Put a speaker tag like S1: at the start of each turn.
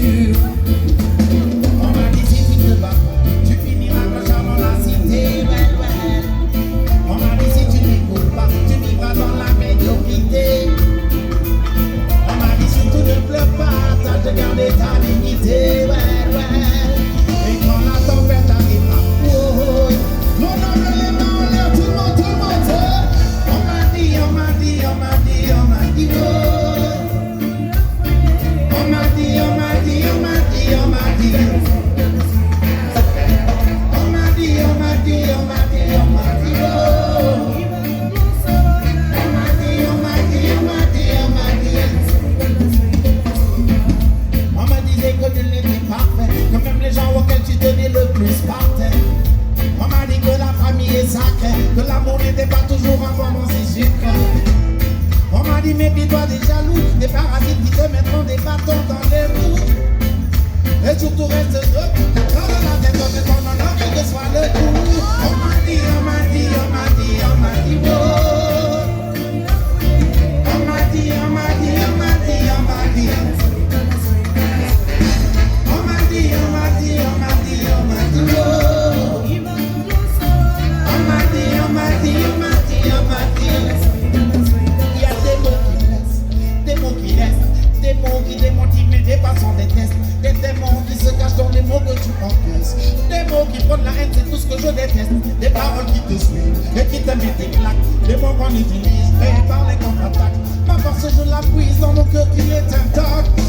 S1: sûr.
S2: On m'a dit si tu te bats, tu finiras clochard dans la cité. On m'a dit si tu n'écoutes pas, tu vivras dans la médiocrité. On m'a dit surtout ne pleure pas, tâche de garder ta dignité. Et quand la tempête arrivera, l'on enlève les mains en l'air, tout le monde. On m'a dit, oh. On m'a dit, oh. On me disait que tu n'étais parfait, que même les gens auxquels tu tenais le plus partaient. On m'a dit que la famille est sacrée, que l'amour n'était pas toujours un moment si sucré. On m'a dit méfie-toi des jaloux, des parasites qui te mettront des bâtons dans les roues. Et surtout reste debout, dans la tête de ton honneur, quel que soit le coup. On m'a dit, oh. On m'a dit, oh. Il y a des mots qui restent, des mots qui démotivent mais dépassant des tests. Des démons qui se cachent dans les mots que tu encaisses. Des mots qui prennent la haine, c'est tout ce que je déteste. Des paroles qui te suivent et qui te mettent des claques. Des mots qu'on utilise, mais par les contre-attaques. Ma force je la puise dans mon cœur qui est intact.